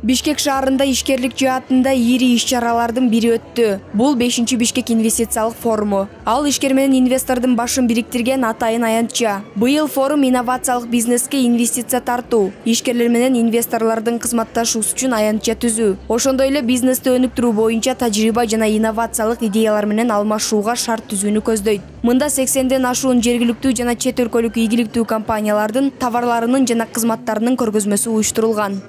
Бишкек шаарында ишкерлик жаатында ири иш-чаралардын бири өттү. Бул 5-чи Бишкек инвестициялык форуму. Ал ишкер менен инвестордун башын бириктирген атайын аянтча. Быйыл форум инновациялык бизнеске инвестиция тартуу, ишкерлер менен инвесторлордун кызматташуусу үчүн аянтча түзүү. Ошондой эле бизнести өнүктүрүү боюнча тажрыйба жана инновациялык идеялар менен алмашууга шарт түзүүнү көздөйт. Мында 80ден ашуун жергиликтүү жана чет өлкөлүк ийгиликтүү компаниялардын товарларынын жана кызматтарынын көргөзмөсү уюштурулган.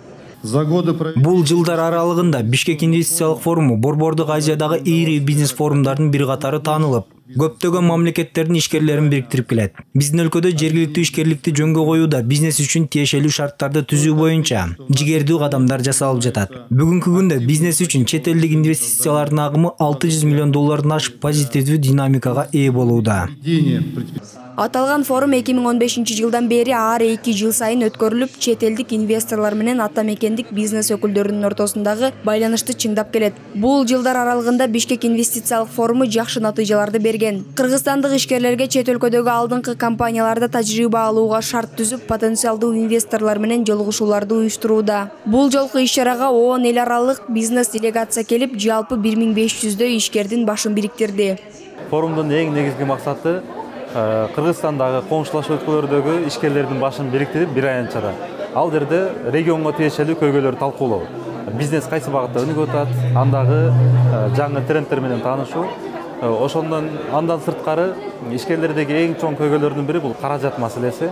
Бул жылдар аралыгында Бишкек инвестициялык форуму Борбордук Азиядагы ири бизнес форумдардын бир катары таанылып, көптөгөн мамлекеттердин ишкерлерин бириктирип келет. Биздин өлкөдө жергиликтүү ишкерликти жөнгө коюуда бизнес үчүн тиешелүү шарттарды түзүү боюнча жигердүү кадамдар жасалып жатат. Бүгүнкү күндө бизнес үчүн чет элдик инвестициялардын агымы $600 миллион ашып позитивдүү динамикага ээ болууда. Аталган форум 2015-жылдан бери ар 2 жыл сайын өткөрүлүп, чет элдик инвесторлор менен ата мекендик бизнес өкүлдөрүнүн ортосундагы байланышты чыңдап келет. Бул жылдар аралыгында Бишкек инвестициялык форуму жакшы натыйжаларды берген. Кыргызстандык ишкерлерге чет өлкөдөгү алдыңкы компанияларда тажрыйба алууга шарт түзүп, потенциалдуу инвесторлор менен жолугушууларды уюштурууда. Бул жолку иш-чарага 10 эл аралык бизнес делегация келип, жалпы 1500дөй ишкердин башын бириктирди. Форумдун эң негизги максаты Кыргызстандагы коңшулаш өлкөлөрдөгү ишкерлердин башын бириктирип бир аянтчада. Ал жерде регионго тиешелүү көйгөйлөрдү талкуулоо. Бизнес кайсы багытта өнүгүп атат, андагы жаңы трендтер менен таанышуу. Андан сырткары ишкерлердеги эң чоң көйгөйлөрдүн бири бул каражат маселеси.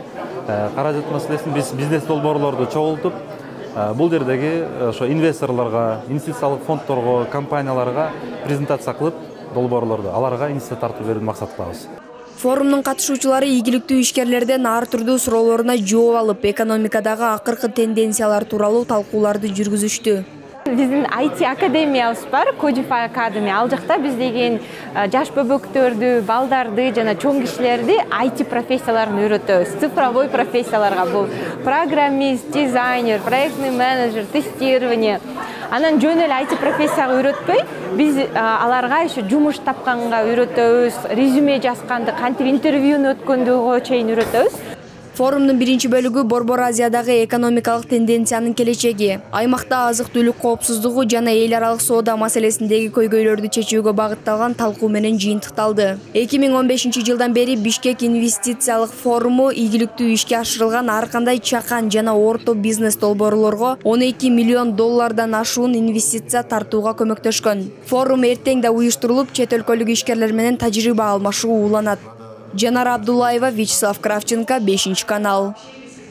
Каражат маселесин биз бизнес долбоорлорду чогултуп, бул жердеги ошо инвесторлорго, инвестициялык фонддорго, компанияларга презентация кылып, долбоорлорду аларга инвестиция тартып берүүнү максат кылабыз. Форумдун катышуучулары ийгиликтүү ишкерлерден ар түрдүү суроолоруна жооп алып, экономикадагы акыркы тенденциялар тууралуу талкууларды жүргүзүштү. Биздин IT академиябыз бар, Codify Academy. Ал жакта биз деген жаш бөбөктөрдү, балдарды жана чоң кишилерди IT профессияларын үйрөтөбүз. Цифровой профессияларга бул программист, дизайнер, проектный менеджер, тестирование. Анан жөн эле IT профессияга үйрөтпөй, биз аларга еще жумуш тапканга үйрөтөбүз, резюме жазганды, кантип интервьюну өткөндөгө чейин үйрөтөбүз. Форумдун биринчи бөлүгү Борбор Азиядагы экономикалык тенденциянын келечеги, аймакта азык-түлүк коопсуздугу жана эл аралык соода маселесиндеги көйгөйлөрдү чечүүгө багытталган талкуу менен жыйынтыкталды. 2015-жылдан бери Бишкек инвестициялык форуму ийгиликтүү ишке ашырылган ар кандай чакан жана орто бизнес долбоорлорго $12 миллион ашуун инвестиция тартууга көмөктөшкөн. Форум эртең да уюштурулуп, чет өлкөлүк ишкерлер менен тажрыйба алмашуу уланат. Жанара Абдуллаева, Вячеслав Кравченко, 5 канал.